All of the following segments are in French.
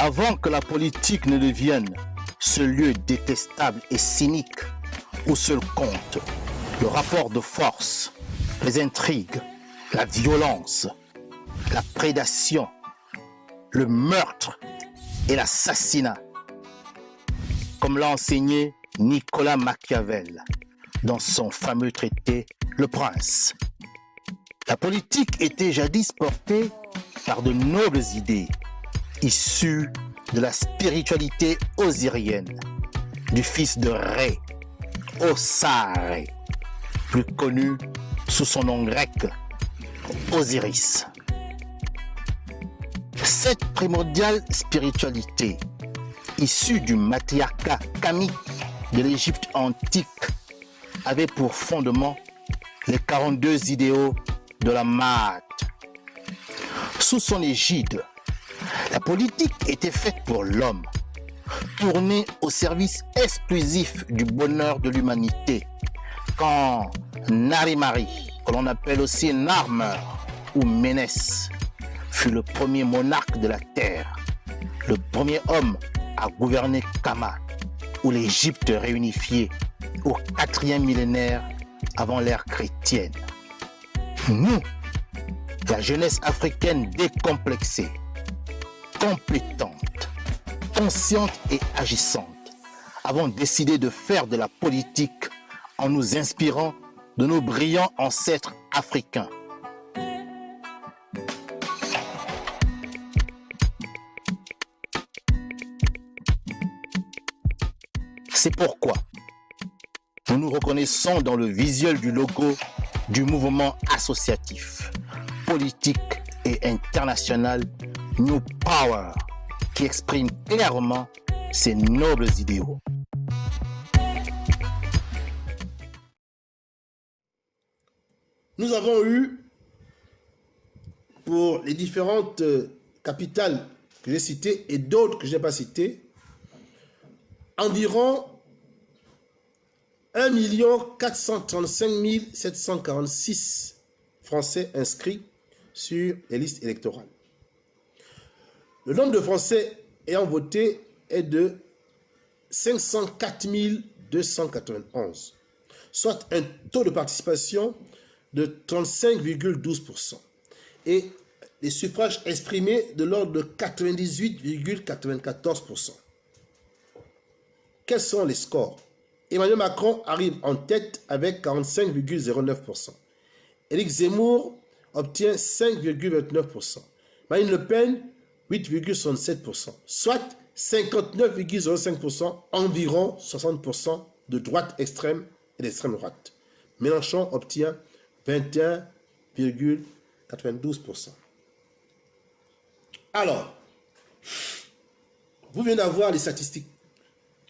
Avant que la politique ne devienne ce lieu détestable et cynique où seul compte le rapport de force, les intrigues, la violence, la prédation, le meurtre et l'assassinat, comme l'a enseigné Nicolas Machiavel dans son fameux traité Le Prince. La politique était jadis portée par de nobles idées issues de la spiritualité osirienne, du fils de Ré, Osare, plus connu sous son nom grec, Osiris. Cette primordiale spiritualité, issue du matriarcat kamique de l'Égypte antique, avait pour fondement les 42 idéaux de la Maat. Sous son égide, la politique était faite pour l'homme, tournée au service exclusif du bonheur de l'humanité, quand Narimari, que l'on appelle aussi Narmer ou Ménès, fut le premier monarque de la terre, le premier homme à gouverner Kama, ou l'Égypte réunifiée au 4e millénaire avant l'ère chrétienne. Nous, la jeunesse africaine décomplexée, compétente, consciente et agissante, avons décidé de faire de la politique en nous inspirant de nos brillants ancêtres africains. C'est pourquoi nous nous reconnaissons dans le visuel du logo du mouvement associatif, politique et international New Power, qui exprime clairement ces nobles idéaux. Nous avons eu, pour les différentes capitales que j'ai citées et d'autres que je n'ai pas citées, environ 1 435 746 Français inscrits sur les listes électorales. Le nombre de Français ayant voté est de 504 291, soit un taux de participation de 35,12% et les suffrages exprimés de l'ordre de 98,94%. Quels sont les scores? Emmanuel Macron arrive en tête avec 45,09%. Éric Zemmour obtient 5,29%. Marine Le Pen, 8,67%. Soit 59,05%, environ 60% de droite extrême et d'extrême droite. Mélenchon obtient 21,92%. Alors, vous venez d'avoir les statistiques.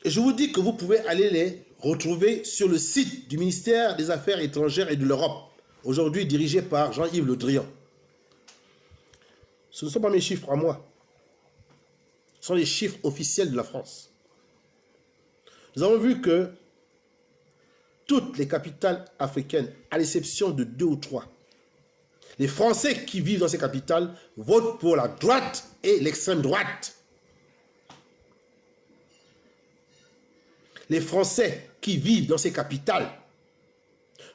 Et je vous dis que vous pouvez aller les retrouver sur le site du ministère des Affaires étrangères et de l'Europe, aujourd'hui dirigé par Jean-Yves Le Drian. Ce ne sont pas mes chiffres à moi. Ce sont les chiffres officiels de la France. Nous avons vu que toutes les capitales africaines, à l'exception de 2 ou 3, les Français qui vivent dans ces capitales votent pour la droite et l'extrême droite. Les Français qui vivent dans ces capitales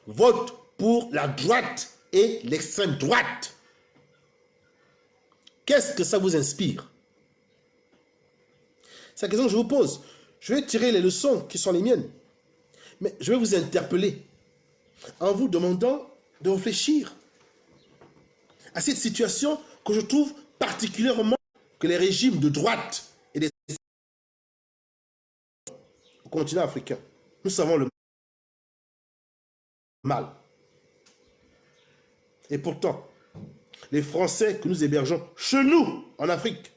votent pour la droite et l'extrême droite. Qu'est-ce que ça vous inspire? C'est la question que je vous pose. Je vais tirer les leçons qui sont les miennes. Mais je vais vous interpeller en vous demandant de réfléchir à cette situation que je trouve particulièrement que les régimes de droite et des au continent africain. Nous savons le mal. Et pourtant, les Français que nous hébergeons chez nous, en Afrique,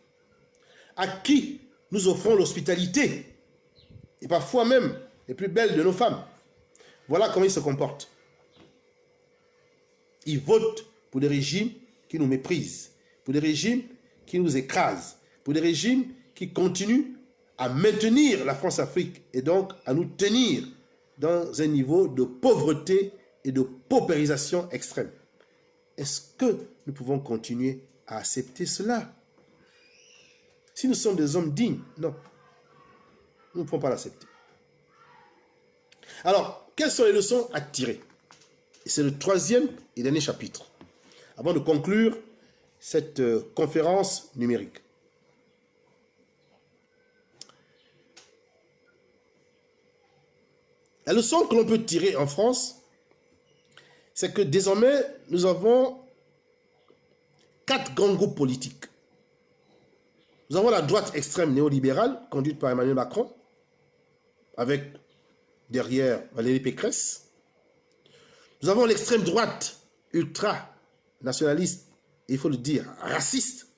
à qui nous offrons l'hospitalité, et parfois même les plus belles de nos femmes, voilà comment ils se comportent. Ils votent pour des régimes qui nous méprisent, pour des régimes qui nous écrasent, pour des régimes qui continuent à maintenir la France-Afrique et donc à nous tenir dans un niveau de pauvreté et de paupérisation extrême. Est-ce que nous pouvons continuer à accepter cela? Si nous sommes des hommes dignes, non. Nous ne pouvons pas l'accepter. Alors, quelles sont les leçons à tirer? C'est le troisième et dernier chapitre, avant de conclure cette conférence numérique. La leçon que l'on peut tirer en France, c'est que désormais, nous avons 4 grands groupes politiques. Nous avons la droite extrême néolibérale, conduite par Emmanuel Macron, avec derrière Valérie Pécresse. Nous avons l'extrême droite ultra-nationaliste, il faut le dire, raciste,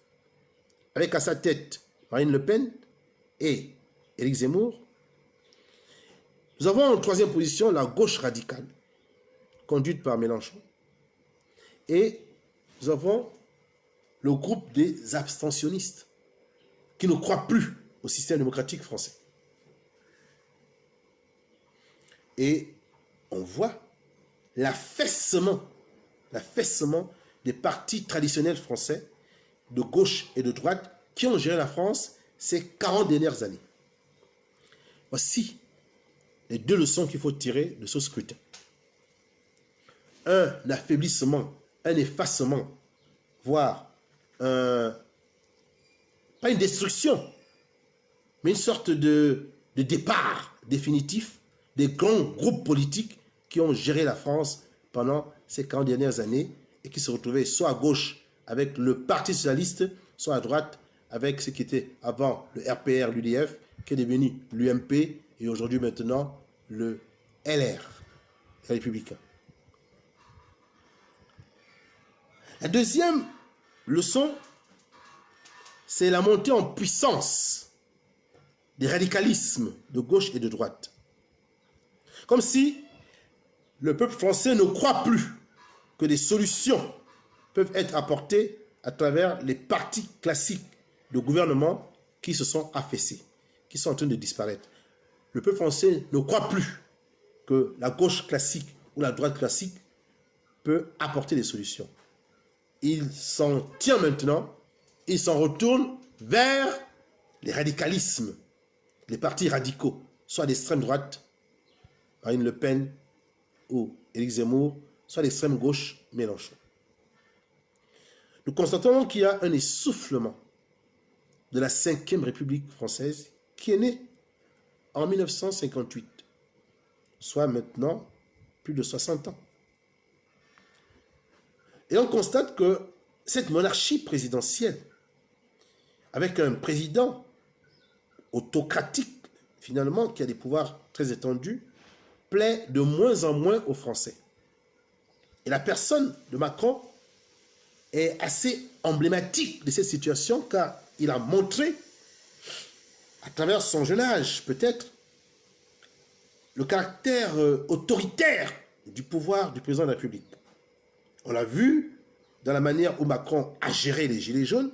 avec à sa tête Marine Le Pen et Éric Zemmour. Nous avons en troisième position la gauche radicale, conduite par Mélenchon. Et nous avons le groupe des abstentionnistes, qui ne croient plus au système démocratique français. Et on voit l'affaissement des partis traditionnels français, de gauche et de droite, qui ont géré la France ces 40 dernières années. Voici les 2 leçons qu'il faut tirer de ce scrutin. Un affaiblissement, un effacement, voire pas une destruction, mais une sorte de départ définitif des grands groupes politiques qui ont géré la France pendant ces 40 dernières années et qui se retrouvaient soit à gauche avec le Parti socialiste, soit à droite avec ce qui était avant le RPR, l'UDF, qui est devenu l'UMP et aujourd'hui maintenant le LR, les Républicains. La deuxième leçon, c'est la montée en puissance des radicalismes de gauche et de droite. Comme si le peuple français ne croit plus que des solutions peuvent être apportées à travers les partis classiques de gouvernement qui se sont affaissés, qui sont en train de disparaître. Le peuple français ne croit plus que la gauche classique ou la droite classique peut apporter des solutions. Il s'en tient maintenant, il s'en retourne vers les radicalismes, les partis radicaux, soit d'extrême droite, Marine Le Pen ou Éric Zemmour, soit d'extrême gauche, Mélenchon. Nous constatons qu'il y a un essoufflement de la 5e République française qui est née en 1958, soit maintenant plus de 60 ans. Et on constate que cette monarchie présidentielle, avec un président autocratique, finalement, qui a des pouvoirs très étendus, plaît de moins en moins aux Français. Et la personne de Macron est assez emblématique de cette situation, car il a montré, à travers son jeune âge peut-être, le caractère autoritaire du pouvoir du président de la République. On l'a vu dans la manière où Macron a géré les Gilets jaunes,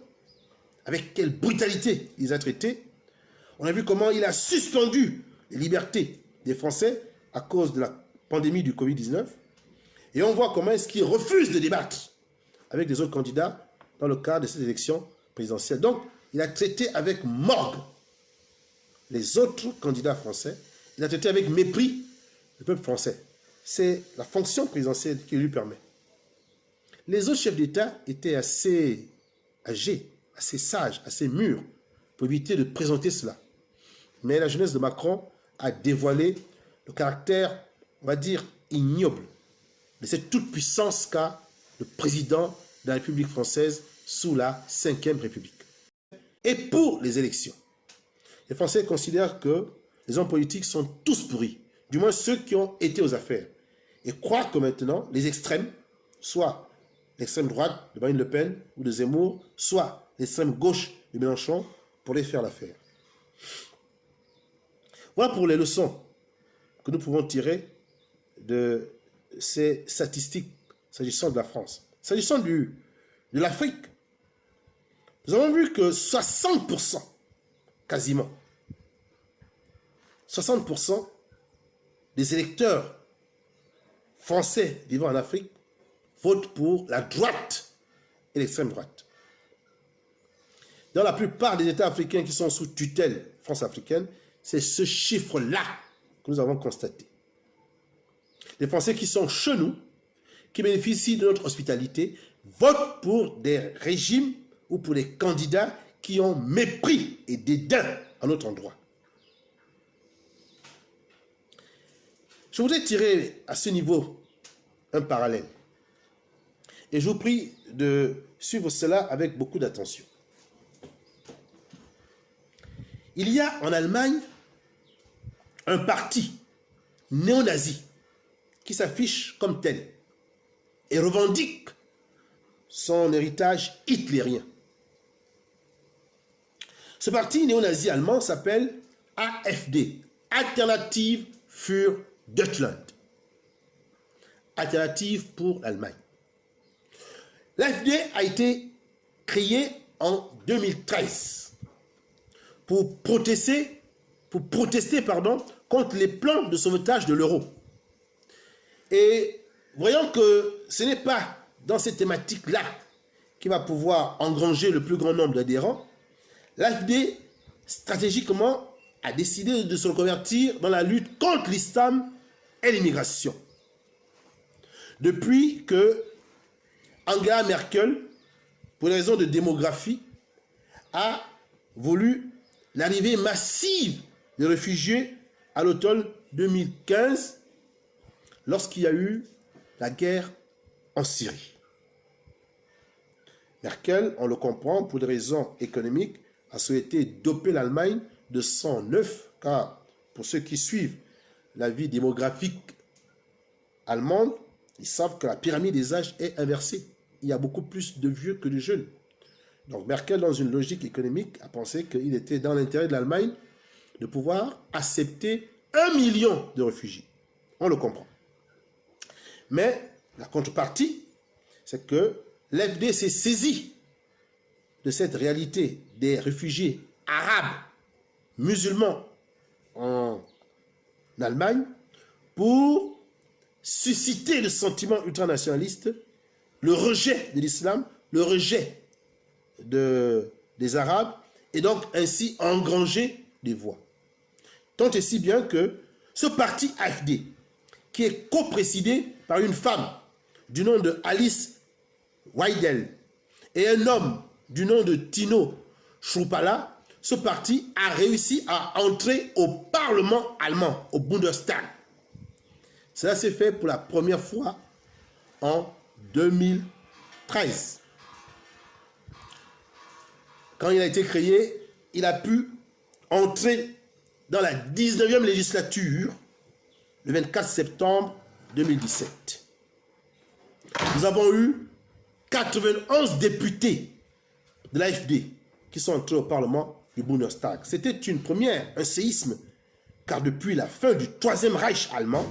avec quelle brutalité il les a traités. On a vu comment il a suspendu les libertés des Français à cause de la pandémie du Covid-19. Et on voit comment est-ce qu'il refuse de débattre avec les autres candidats dans le cadre de cette élection présidentielle. Donc, il a traité avec morgue les autres candidats français. Il a traité avec mépris le peuple français. C'est la fonction présidentielle qui lui permet. Les autres chefs d'État étaient assez âgés, assez sages, assez mûrs pour éviter de présenter cela. Mais la jeunesse de Macron a dévoilé le caractère, on va dire, ignoble de cette toute-puissance qu'a le président de la République française sous la 5e République. Et pour les élections, les Français considèrent que les hommes politiques sont tous pourris, du moins ceux qui ont été aux affaires, et croient que maintenant, les extrêmes, soit l'extrême droite de Marine Le Pen ou de Zemmour, soit l'extrême gauche de Mélenchon, pourraient faire l'affaire. Voilà pour les leçons que nous pouvons tirer de ces statistiques s'agissant de la France. S'agissant de l'Afrique, nous avons vu que 60%, quasiment, 60% des électeurs français vivant en Afrique votent pour la droite et l'extrême droite. dans la plupart des États africains qui sont sous tutelle France africaine, c'est ce chiffre-là que nous avons constaté. Les Français qui sont chez nous, qui bénéficient de notre hospitalité, votent pour des régimes ou pour des candidats qui ont mépris et dédain à notre endroit. Je voudrais tirer à ce niveau un parallèle. Et je vous prie de suivre cela avec beaucoup d'attention. Il y a en Allemagne un parti néo-nazi qui s'affiche comme tel et revendique son héritage hitlérien. Ce parti néo-nazi allemand s'appelle AfD, Alternative für Deutschland. Alternative pour l'Allemagne. L'AfD a été créée en 2013 pour protester contre les plans de sauvetage de l'euro. Et voyons que ce n'est pas dans cette thématique-là qui va pouvoir engranger le plus grand nombre d'adhérents. L'AfD, stratégiquement, a décidé de se reconvertir dans la lutte contre l'islam et l'immigration. Depuis que Angela Merkel, pour des raisons de démographie, a voulu l'arrivée massive de réfugiés à l'automne 2015, lorsqu'il y a eu la guerre en Syrie. Merkel, on le comprend, pour des raisons économiques, a souhaité doper l'Allemagne de sang neuf, car pour ceux qui suivent la vie démographique allemande, ils savent que la pyramide des âges est inversée. Il y a beaucoup plus de vieux que de jeunes. Donc Merkel, dans une logique économique, a pensé qu'il était dans l'intérêt de l'Allemagne de pouvoir accepter 1 million de réfugiés. On le comprend. Mais la contrepartie, c'est que l'AfD s'est saisi de cette réalité des réfugiés arabes, musulmans en Allemagne, pour susciter le sentiment ultranationaliste, le rejet de l'islam, le rejet des Arabes, et donc ainsi engranger des voix. Tant et si bien que ce parti AfD, qui est co-présidé par une femme du nom de Alice Weidel et un homme du nom de Tino Schruppala, ce parti a réussi à entrer au Parlement allemand, au Bundestag. Cela s'est fait pour la première fois en 2013. Quand il a été créé, il a pu entrer dans la 19e législature le 24 septembre 2017. Nous avons eu 91 députés de l'AfD qui sont entrés au Parlement du Bundestag. C'était une première, un séisme, car depuis la fin du Troisième Reich allemand,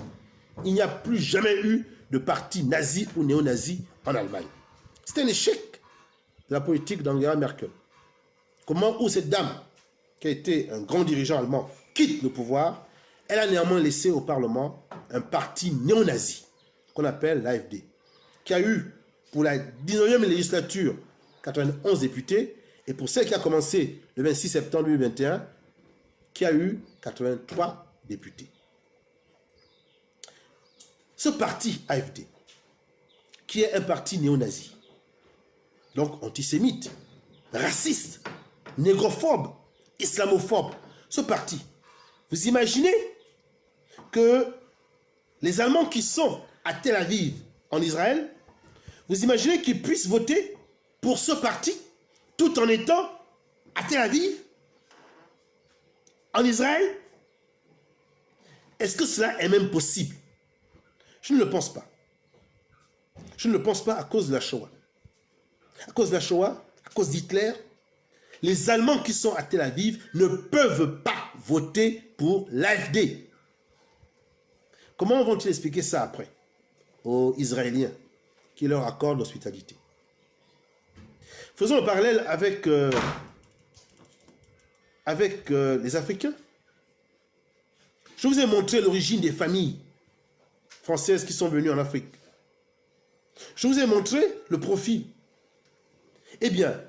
il n'y a plus jamais eu de parti nazi ou néo-nazi en Allemagne. C'est un échec de la politique d'Angela Merkel. Comment, où cette dame, qui a été un grand dirigeant allemand, quitte le pouvoir, elle a néanmoins laissé au Parlement un parti néo-nazi, qu'on appelle l'AfD, qui a eu, pour la 19e législature, 91 députés, et pour celle qui a commencé le 26 septembre 2021, qui a eu 83 députés. Ce parti AfD, qui est un parti néo-nazi, donc antisémite, raciste, négrophobe, islamophobe, ce parti, vous imaginez que les Allemands qui sont à Tel Aviv, en Israël, vous imaginez qu'ils puissent voter pour ce parti tout en étant à Tel Aviv, en Israël? Est-ce que cela est même possible? Je ne le pense pas. Je ne le pense pas à cause de la Shoah. À cause de la Shoah, à cause d'Hitler, les Allemands qui sont à Tel Aviv ne peuvent pas voter pour l'AfD. Comment vont-ils expliquer ça après aux Israéliens qui leur accordent l'hospitalité? Faisons un parallèle avec les Africains. Je vous ai montré l'origine des familles françaises qui sont venues en Afrique. Je vous ai montré le profil. Eh bien,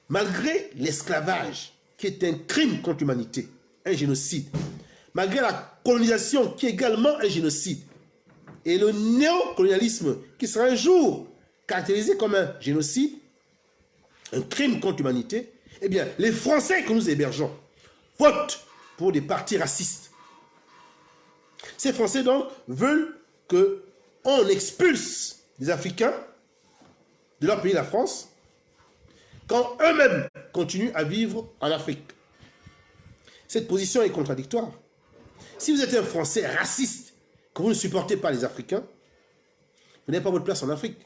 malgré l'esclavage, qui est un crime contre l'humanité, un génocide, malgré la colonisation, qui est également un génocide, et le néocolonialisme, qui sera un jour caractérisé comme un génocide, un crime contre l'humanité, eh bien, les Français que nous hébergeons votent pour des partis racistes. Ces Français, donc, veulent qu'on expulse les Africains de leur pays, la France, quand eux-mêmes continuent à vivre en Afrique. Cette position est contradictoire. Si vous êtes un Français raciste, que vous ne supportez pas les Africains, vous n'avez pas votre place en Afrique.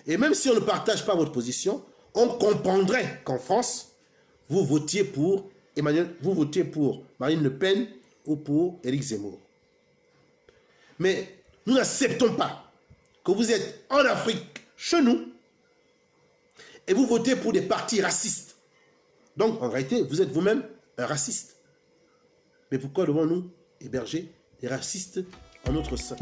Et même si on ne partage pas votre position, on comprendrait qu'en France, vous votiez pour Marine Le Pen ou pour Éric Zemmour. Mais nous n'acceptons pas que vous êtes en Afrique, chez nous, et vous votez pour des partis racistes. Donc, en réalité, vous êtes vous-même un raciste. Mais pourquoi devons-nous héberger des racistes en notre sein?